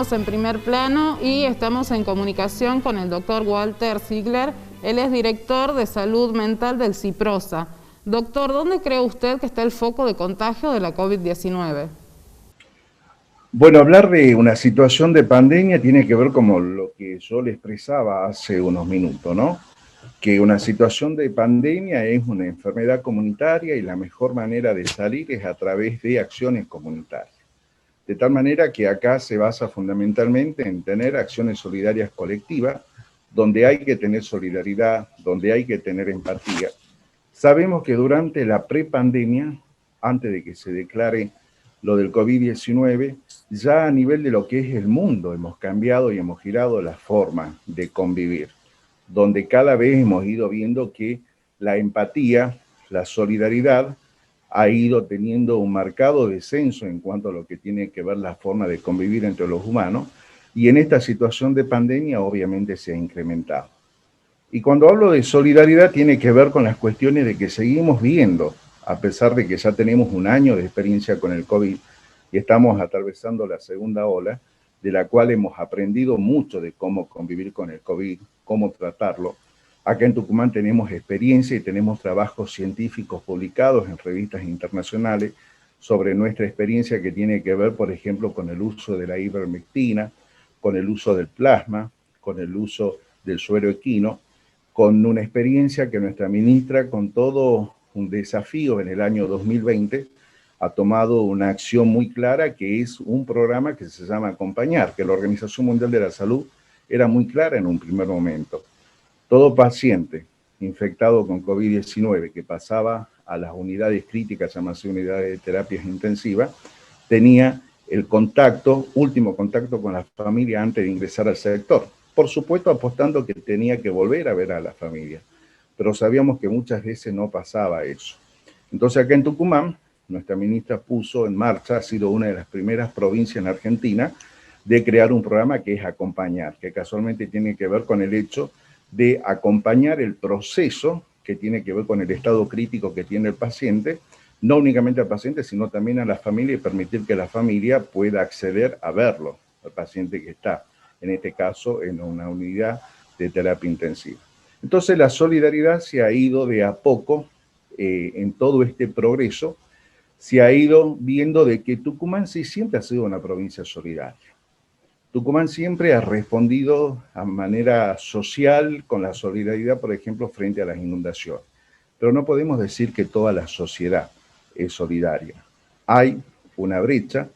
estamos en Primer Plano y estamos en comunicación con el doctor Walter Ziegler. Él es director de salud mental del CIPROSA. Doctor, ¿dónde cree usted que está el foco de contagio de la COVID-19? Bueno, hablar de una situación de pandemia tiene que ver como lo que yo le expresaba hace unos minutos, ¿no? Que una situación de pandemia es una enfermedad comunitaria y la mejor manera de salir es a través de acciones comunitarias. De tal manera que acá se basa fundamentalmente en tener acciones solidarias colectivas, donde hay que tener solidaridad, donde hay que tener empatía. Sabemos que durante la prepandemia, antes de que se declare lo del COVID-19, ya a nivel de lo que es el mundo hemos cambiado y hemos girado la forma de convivir, donde cada vez hemos ido viendo que la empatía, la solidaridad, ha ido teniendo un marcado descenso en cuanto a lo que tiene que ver la forma de convivir entre los humanos, y en esta situación de pandemia obviamente se ha incrementado. Y cuando hablo de solidaridad tiene que ver con las cuestiones de que seguimos viendo, a pesar de que ya tenemos un año de experiencia con el COVID y estamos atravesando la segunda ola, de la cual hemos aprendido mucho de cómo convivir con el COVID, cómo tratarlo. Acá en Tucumán tenemos experiencia y tenemos trabajos científicos publicados en revistas internacionales sobre nuestra experiencia que tiene que ver, por ejemplo, con el uso de la ivermectina, con el uso del plasma, con el uso del suero equino, con una experiencia que nuestra ministra, con todo un desafío en el año 2020, ha tomado una acción muy clara, que es un programa que se llama Acompañar, que la Organización Mundial de la Salud era muy clara en un primer momento. Todo paciente infectado con COVID-19 que pasaba a las unidades críticas, llamadas unidades de terapias intensivas, tenía el último contacto con la familia antes de ingresar al sector. Por supuesto, apostando que tenía que volver a ver a la familia, pero sabíamos que muchas veces no pasaba eso. Entonces, acá en Tucumán, nuestra ministra puso en marcha, ha sido una de las primeras provincias en Argentina, de crear un programa que es Acompañar, que casualmente tiene que ver con el hecho de acompañar el proceso que tiene que ver con el estado crítico que tiene el paciente, no únicamente al paciente, sino también a la familia, y permitir que la familia pueda acceder a verlo, al paciente que está, en este caso, en una unidad de terapia intensiva. Entonces, la solidaridad se ha ido de a poco, en todo este progreso, se ha ido viendo de que Tucumán sí siempre ha sido una provincia solidaria. Tucumán siempre ha respondido a manera social con la solidaridad, por ejemplo, frente a las inundaciones. Pero no podemos decir que toda la sociedad es solidaria. Hay una brecha,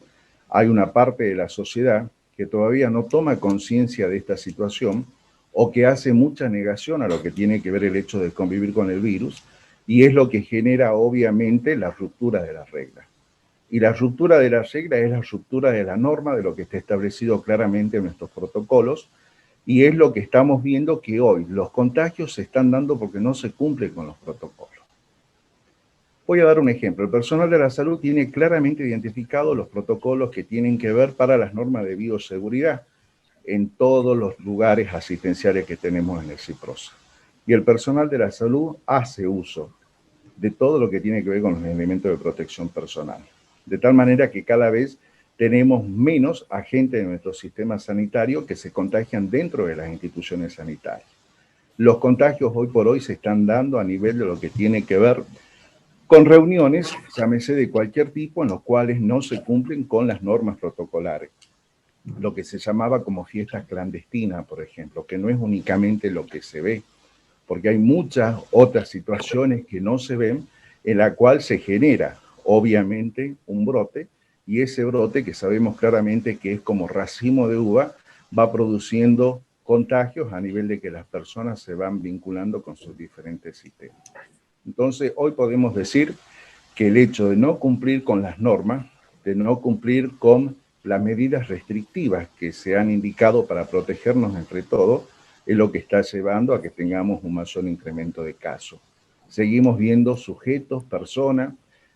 hay una parte de la sociedad que todavía no toma conciencia de esta situación o que hace mucha negación a lo que tiene que ver el hecho de convivir con el virus, y es lo que genera obviamente la ruptura de las reglas. Y la ruptura de la regla es la ruptura de la norma, de lo que está establecido claramente en nuestros protocolos, y es lo que estamos viendo, que hoy los contagios se están dando porque no se cumplen con los protocolos. Voy a dar un ejemplo. El personal de la salud tiene claramente identificado los protocolos que tienen que ver para las normas de bioseguridad en todos los lugares asistenciales que tenemos en el CIPROSA. Y el personal de la salud hace uso de todo lo que tiene que ver con los elementos de protección personal. De tal manera que cada vez tenemos menos agentes de nuestro sistema sanitario que se contagian dentro de las instituciones sanitarias. Los contagios hoy por hoy se están dando a nivel de lo que tiene que ver con reuniones, llámese de cualquier tipo, en los cuales no se cumplen con las normas protocolares. Lo que se llamaba como fiestas clandestinas, por ejemplo, que no es únicamente lo que se ve, porque hay muchas otras situaciones que no se ven, en la cual se genera, obviamente, un brote, y ese brote, que sabemos claramente que es como racimo de uva, va produciendo contagios a nivel de que las personas se van vinculando con sus diferentes sistemas. Entonces, hoy podemos decir que el hecho de no cumplir con las normas, de no cumplir con las medidas restrictivas que se han indicado para protegernos entre todos, es lo que está llevando a que tengamos un mayor incremento de casos. Seguimos viendo sujetos, personas,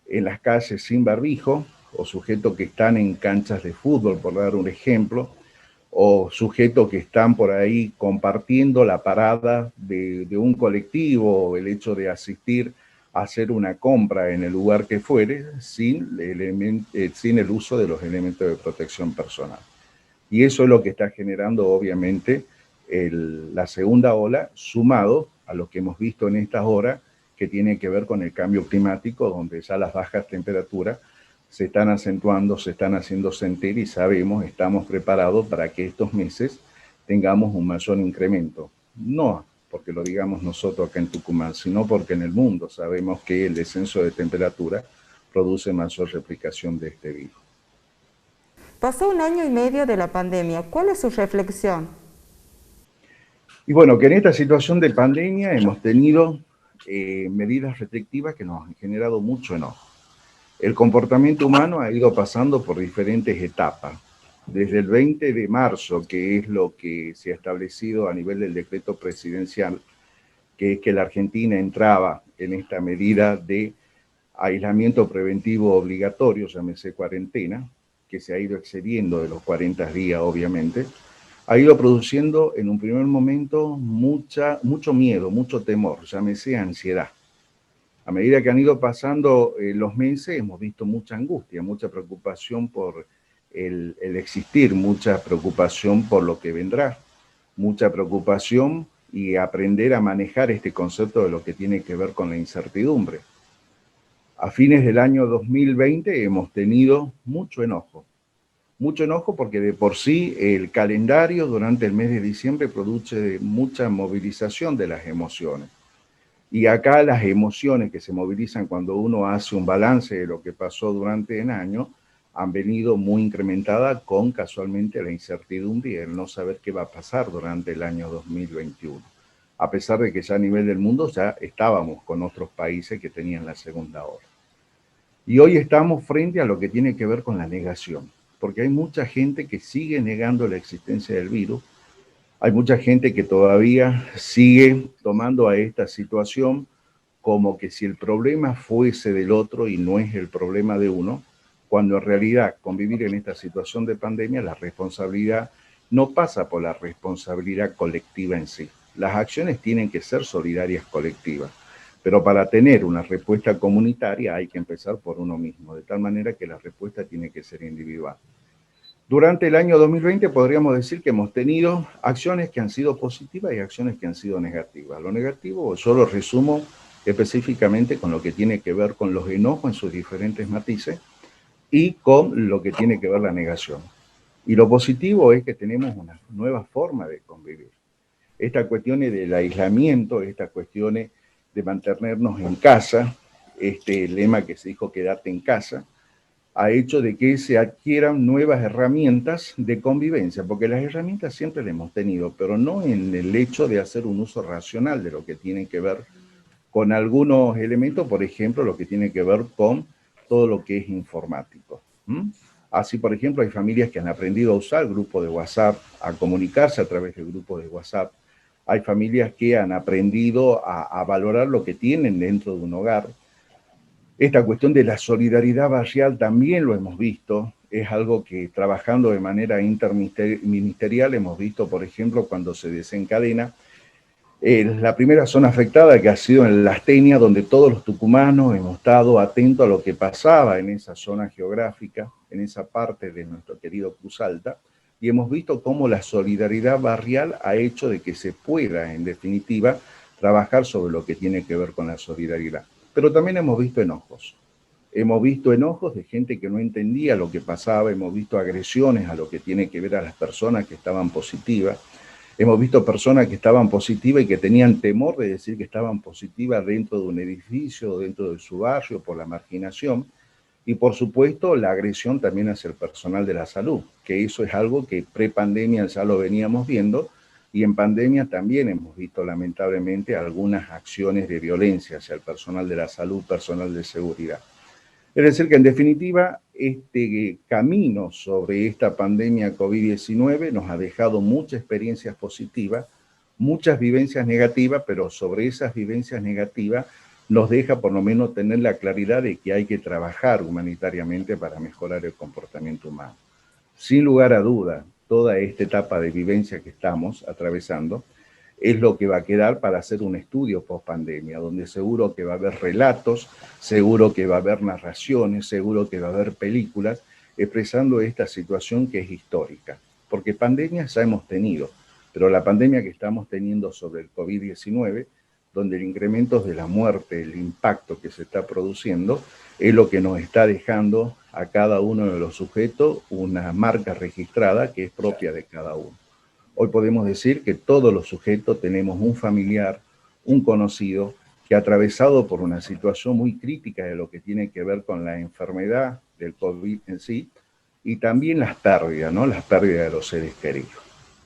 en las calles sin barbijo, o sujetos que están en canchas de fútbol, por dar un ejemplo, o sujetos que están por ahí compartiendo la parada de un colectivo, o el hecho de asistir a hacer una compra en el lugar que fuere, sin el uso de los elementos de protección personal. Y eso es lo que está generando, obviamente, la segunda ola, sumado a lo que hemos visto en estas horas, que tiene que ver con el cambio climático, donde ya las bajas temperaturas se están acentuando, se están haciendo sentir y sabemos, estamos preparados para que estos meses tengamos un mayor incremento. No porque lo digamos nosotros acá en Tucumán, sino porque en el mundo sabemos que el descenso de temperatura produce mayor replicación de este virus. Pasó 1 año y medio de la pandemia. ¿Cuál es su reflexión? Y bueno, que en esta situación de pandemia hemos tenido medidas restrictivas que nos han generado mucho enojo. El comportamiento humano ha ido pasando por diferentes etapas. Desde el 20 de marzo, que es lo que se ha establecido a nivel del decreto presidencial, que es que la Argentina entraba en esta medida de aislamiento preventivo obligatorio, llámese cuarentena, que se ha ido excediendo de los 40 días, obviamente, ha ido produciendo en un primer momento mucho miedo, mucho temor, llámese ansiedad. A medida que han ido pasando los meses, hemos visto mucha angustia, mucha preocupación por el existir, mucha preocupación por lo que vendrá, mucha preocupación y aprender a manejar este concepto de lo que tiene que ver con la incertidumbre. A fines del año 2020 hemos tenido mucho enojo porque de por sí el calendario durante el mes de diciembre produce mucha movilización de las emociones. Y acá las emociones que se movilizan cuando uno hace un balance de lo que pasó durante el año han venido muy incrementadas con casualmente la incertidumbre y el no saber qué va a pasar durante el año 2021. A pesar de que ya a nivel del mundo ya estábamos con otros países que tenían la segunda ola. Y hoy estamos frente a lo que tiene que ver con la negación, porque hay mucha gente que sigue negando la existencia del virus. Hay mucha gente que todavía sigue tomando a esta situación como que si el problema fuese del otro y no es el problema de uno, cuando en realidad convivir en esta situación de pandemia, la responsabilidad no pasa por la responsabilidad colectiva en sí. Las acciones tienen que ser solidarias colectivas, pero para tener una respuesta comunitaria hay que empezar por uno mismo, de tal manera que la respuesta tiene que ser individual. Durante el año 2020 podríamos decir que hemos tenido acciones que han sido positivas y acciones que han sido negativas. Lo negativo yo lo resumo específicamente con lo que tiene que ver con los enojos en sus diferentes matices y con lo que tiene que ver la negación. Y lo positivo es que tenemos una nueva forma de convivir. Estas cuestiones del aislamiento, estas cuestiones de mantenernos en casa, este lema que se dijo quédate en casa, ha hecho de que se adquieran nuevas herramientas de convivencia, porque las herramientas siempre las hemos tenido, pero no en el hecho de hacer un uso racional de lo que tiene que ver con algunos elementos, por ejemplo, lo que tiene que ver con todo lo que es informático. Así, por ejemplo, hay familias que han aprendido a usar grupos de WhatsApp, a comunicarse a través de grupos de WhatsApp. Hay familias que han aprendido a valorar lo que tienen dentro de un hogar. Esta cuestión de la solidaridad barrial también lo hemos visto, es algo que trabajando de manera interministerial hemos visto, por ejemplo, cuando se desencadena la primera zona afectada que ha sido en la Astenia, donde todos los tucumanos hemos estado atentos a lo que pasaba en esa zona geográfica, en esa parte de nuestro querido Cruz Alta, y hemos visto cómo la solidaridad barrial ha hecho de que se pueda, en definitiva, trabajar sobre lo que tiene que ver con la solidaridad. Pero también hemos visto enojos. Hemos visto enojos de gente que no entendía lo que pasaba, hemos visto agresiones a lo que tiene que ver a las personas que estaban positivas, hemos visto personas que estaban positivas y que tenían temor de decir que estaban positivas dentro de un edificio, dentro de su barrio, por la marginación, y por supuesto la agresión también hacia el personal de la salud, que eso es algo que pre-pandemia ya lo veníamos viendo, y en pandemia también hemos visto lamentablemente algunas acciones de violencia hacia el personal de la salud, personal de seguridad. Es decir, que en definitiva, este camino sobre esta pandemia COVID-19 nos ha dejado muchas experiencias positivas, muchas vivencias negativas, pero sobre esas vivencias negativas nos deja por lo menos tener la claridad de que hay que trabajar humanitariamente para mejorar el comportamiento humano. Sin lugar a duda, toda esta etapa de vivencia que estamos atravesando es lo que va a quedar para hacer un estudio post-pandemia, donde seguro que va a haber relatos, seguro que va a haber narraciones, seguro que va a haber películas expresando esta situación que es histórica. porque pandemias ya hemos tenido, pero la pandemia que estamos teniendo sobre el COVID-19, donde el incremento de la muerte, el impacto que se está produciendo, es lo que nos está dejando a cada uno de los sujetos una marca registrada que es propia de cada uno. Hoy podemos decir que todos los sujetos tenemos un familiar, un conocido, que ha atravesado por una situación muy crítica de lo que tiene que ver con la enfermedad del COVID en sí, y también las pérdidas, ¿no? Las pérdidas de los seres queridos.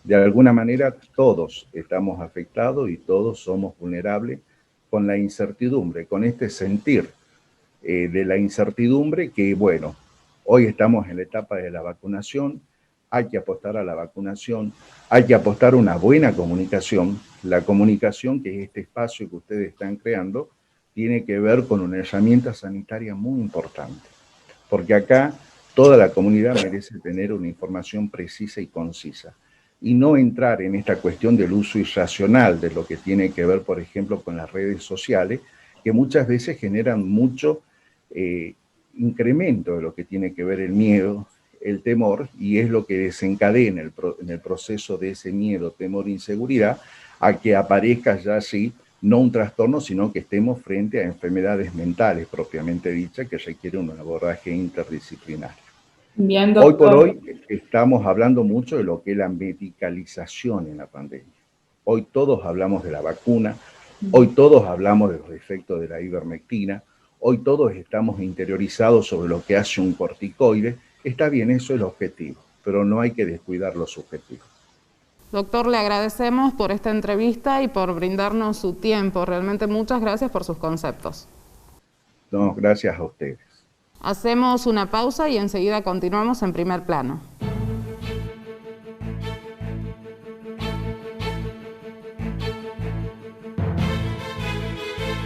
De alguna manera todos estamos afectados y todos somos vulnerables con la incertidumbre, con este sentir de la incertidumbre que, bueno, hoy estamos en la etapa de la vacunación, hay que apostar a la vacunación, hay que apostar a una buena comunicación. La comunicación, que es este espacio que ustedes están creando, tiene que ver con una herramienta sanitaria muy importante, porque acá toda la comunidad merece tener una información precisa y concisa, y no entrar en esta cuestión del uso irracional de lo que tiene que ver, por ejemplo, con las redes sociales, que muchas veces generan mucho incremento de lo que tiene que ver el miedo, el temor, y es lo que desencadena en el proceso de ese miedo, temor e inseguridad, a que aparezca ya así, no un trastorno, sino que estemos frente a enfermedades mentales propiamente dichas que requieren un abordaje interdisciplinario. Bien, hoy por doctor. hoy estamos hablando mucho de lo que es la medicalización en la pandemia. Hoy todos hablamos de la vacuna, hoy todos hablamos de los efectos de la ivermectina, hoy todos estamos interiorizados sobre lo que hace un corticoide. Está bien, eso es el objetivo, pero no hay que descuidar los objetivos. Doctor, le agradecemos por esta entrevista y por brindarnos su tiempo. Realmente muchas gracias por sus conceptos. No, gracias a ustedes. Hacemos una pausa y enseguida continuamos en Primer Plano.